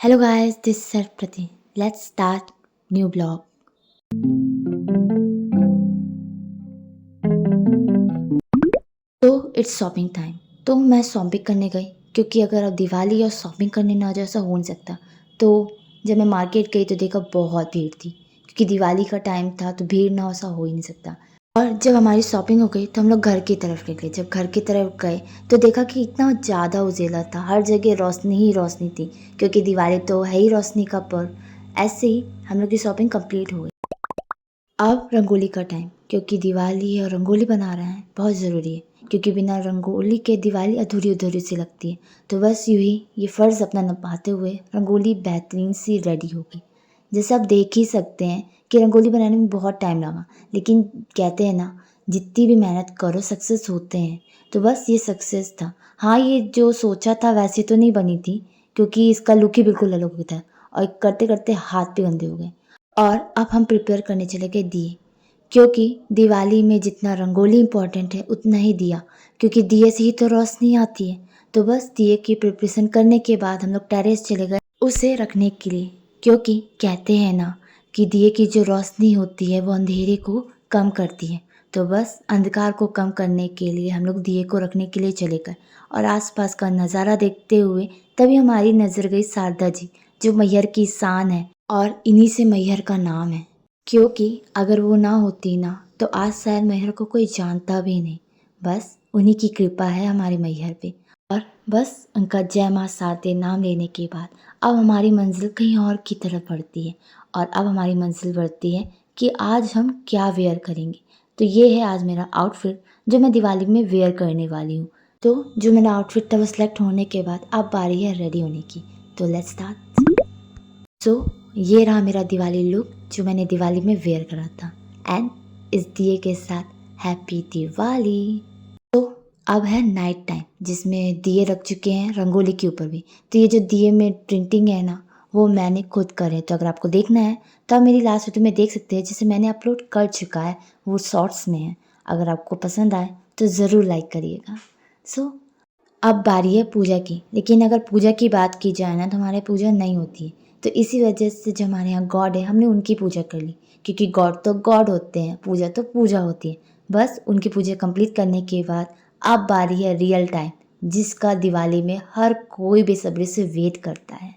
Hello guys, this is Sarprati. Let's start new blog. तो it's shopping time. तो मैं shopping करने गई क्योंकि अगर आप दिवाली और शॉपिंग करने ना जाओ ऐसा हो नहीं सकता। तो जब मैं मार्केट गई तो देखा बहुत भीड़ थी क्योंकि दिवाली का टाइम था तो भीड़ ना हो ऐसा हो ही नहीं सकता। और जब हमारी शॉपिंग हो गई तो हम लोग घर की तरफ निकले। जब घर की तरफ गए तो देखा कि इतना ज़्यादा उजेला था, हर जगह रोशनी ही रोशनी थी क्योंकि दिवाली तो है ही रोशनी का पर्व। ऐसे ही हम लोग की शॉपिंग कंप्लीट हो गई। अब रंगोली का टाइम, क्योंकि दिवाली है और रंगोली बना रहे हैं बहुत ज़रूरी है क्योंकि बिना रंगोली के दिवाली अधूरी अधूरी सी लगती है। तो बस यूँ ही ये फ़र्ज़ अपना निभाते हुए रंगोली बेहतरीन सी रेडी हो गई। जैसे आप देख ही सकते हैं कि रंगोली बनाने में बहुत टाइम लगा, लेकिन कहते हैं ना, जितनी भी मेहनत करो सक्सेस होते हैं। तो बस ये सक्सेस था। हाँ, ये जो सोचा था वैसे तो नहीं बनी थी क्योंकि इसका लुक ही बिल्कुल अलग था और करते करते हाथ भी गंदे हो गए। और अब हम प्रिपेयर करने चले गए दिए, क्योंकि दिवाली में जितना रंगोली इम्पोर्टेंट है उतना ही दिया, क्योंकि दिए से ही तो रोशनी आती है। तो बस दिए की प्रिपरेशन करने के बाद हम लोग टेरेस चले गए उसे रखने के लिए, क्योंकि कहते हैं ना कि दिए की जो रोशनी होती है वो अंधेरे को कम करती है। तो बस अंधकार को कम करने के लिए हम लोग दिए को रखने के लिए चले गए और आसपास का नज़ारा देखते हुए तभी हमारी नज़र गई शारदा जी, जो मैहर की शान है और इन्हीं से मैहर का नाम है। क्योंकि अगर वो ना होती ना तो आज शायद मैहर को कोई जानता भी नहीं। बस उन्हीं की कृपा है हमारे मैहर पे। और बस उनका जय माँ शारदे नाम लेने के बाद अब हमारी मंजिल कहीं और की तरफ बढ़ती है। और अब हमारी मंजिल बढ़ती है कि आज हम क्या वेयर करेंगे। तो ये है आज मेरा आउटफिट जो मैं दिवाली में वेयर करने वाली हूँ। तो जो मेरा आउटफिट था वो सिलेक्ट होने के बाद अब बारी है रेडी होने की। तो लेट्स स्टार्ट। सो ये रहा मेरा दिवाली लुक जो मैंने दिवाली में वेयर करा था। एंड इस दिए के साथ हैप्पी दिवाली। तो अब है नाइट टाइम जिसमें दिए रख चुके हैं रंगोली के ऊपर भी। तो ये जो दिए में प्रिंटिंग है ना, वो मैंने खुद करे। तो अगर आपको देखना है तो आप मेरी लास्ट वीडियो में देख सकते हैं जिसे मैंने अपलोड कर चुका है, वो शॉर्ट्स में है। अगर आपको पसंद आए तो ज़रूर लाइक करिएगा। सो अब बारी है पूजा की। लेकिन अगर पूजा की बात की जाए ना तो हमारे पूजा नहीं होती है। तो इसी वजह से जो हमारे यहाँ गॉड है हमने उनकी पूजा कर ली, क्योंकि गॉड तो गॉड होते हैं, पूजा तो पूजा होती है। बस उनकी पूजा कंप्लीट करने के बाद अब बारी है रियल टाइम, जिसका दिवाली में हर कोई बेसब्री से वेट करता है।